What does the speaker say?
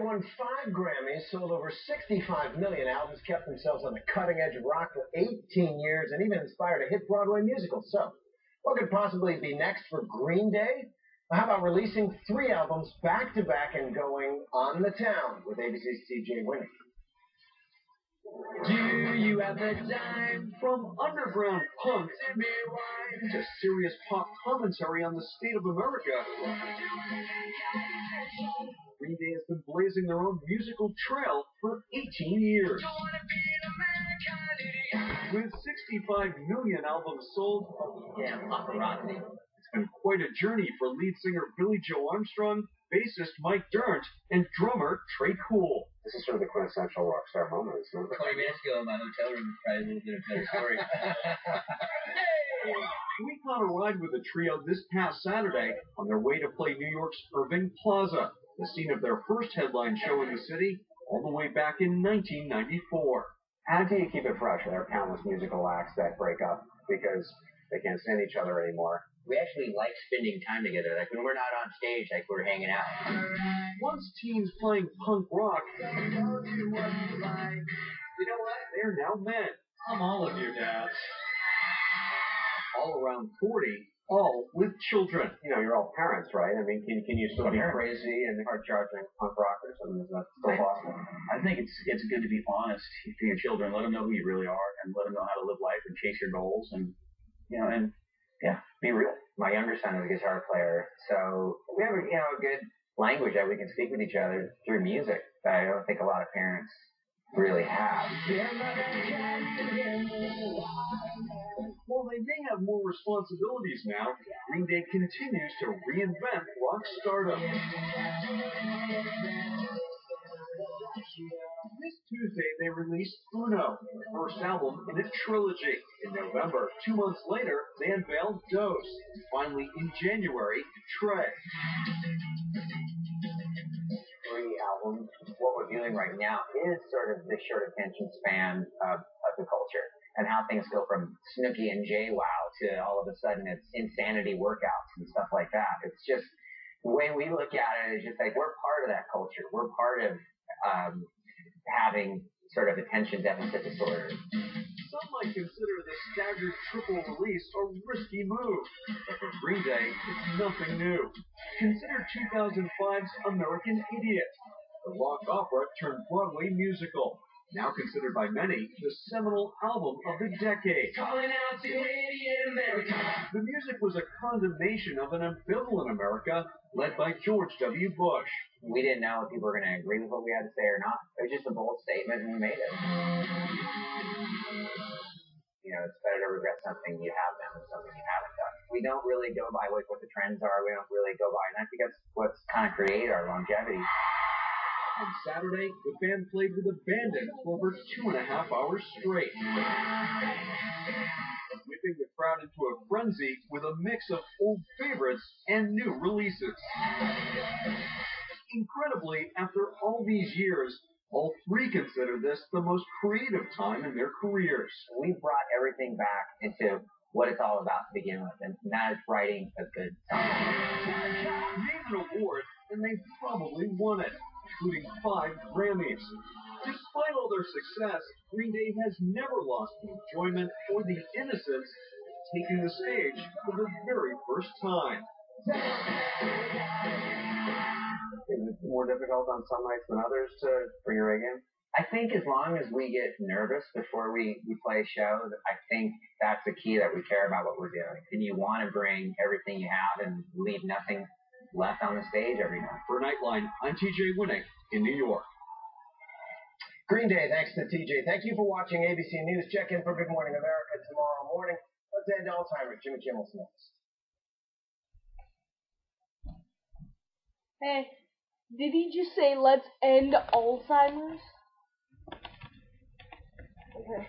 won 5 Grammys, sold over 65 million albums, kept themselves on the cutting edge of rock for 18 years, and even inspired a hit Broadway musical. So, what could possibly be next for Green Day? How about releasing 3 albums back-to-back and going on the town with ABC's TJ Winnick? Do you have the time? From underground punk to serious pop commentary on the state of America, Green Day has been blazing their own musical trail for 18 years. With 65 million albums sold, paparazzi. It's been quite a journey for lead singer Billy Joe Armstrong, bassist Mike Dirnt, and drummer Trey Cool. This is sort of the quintessential rock star moment, isn't it? 20 minutes ago in my hotel room, probably a little bit of a better story. We caught a ride with the trio this past Saturday on their way to play New York's Irving Plaza, the scene of their first headline show in the city, all the way back in 1994. How do you keep it fresh when there are countless musical acts that break up because they can't stand each other anymore? We actually like spending time together. Like when we're not on stage, like we're hanging out. Once teens playing punk rock, you know what? They're now men. I'm all of your dads. All around 40, all with children. You know, you're all parents, right? I mean, can you still be crazy and hard-charging punk rockers? I mean, is that still possible? I think it's good to be honest to your children. Let them know who you really are, and let them know how to live life and chase your goals, and be real. My younger son is a guitar player, so we have a good language that we can speak with each other through music that I don't think a lot of parents really have. While they may have more responsibilities now, Green Day continues to reinvent rock stardom. This Tuesday, they released Uno, the first album in a trilogy. In November, 2 months later, they unveiled Dose. And finally, in January, Trey. 3 albums. What we're doing right now is sort of the short attention span of the culture, and how things go from Snooki and JWoww to all of a sudden it's insanity workouts and stuff like that. It's just, the way we look at it is just like we're part of that culture. We're part of having sort of attention deficit disorder. Some might consider the staggered triple release a risky move, but for Green Day, it's nothing new. Consider 2005's American Idiot, the rock opera turned Broadway musical. Now considered by many the seminal album of the decade. Calling out to idiot America. The music was a condemnation of an ambivalent America led by George W. Bush. We didn't know if people were going to agree with what we had to say or not. It was just a bold statement, and we made it. You know, it's better to regret something you have done than something you haven't done. We don't really go by what the trends are. We don't really go by, and I think that's what's kind of created our longevity. On Saturday, the band played with abandon for over 2.5 hours straight, whipping the crowd into a frenzy with a mix of old favorites and new releases. Incredibly, after all these years, all 3 consider this the most creative time in their careers. We brought everything back into what it's all about to begin with, and that is writing a good song. Name an award, and they probably won it, including 5 Grammys. Despite all their success, Green Day has never lost the enjoyment or the innocence of taking the stage for the very first time. Is it more difficult on some nights than others to bring your A game? I think as long as we get nervous before we play a show, I think that's the key, that we care about what we're doing. And you want to bring everything you have and leave nothing left on the stage every night. For Nightline, I'm TJ Winnick in New York. Green Day, thanks to TJ. Thank you for watching ABC News. Check in for Good Morning America tomorrow morning. Let's end Alzheimer's. Jimmy Kimmel's next. Hey, did he just say let's end Alzheimer's? Okay.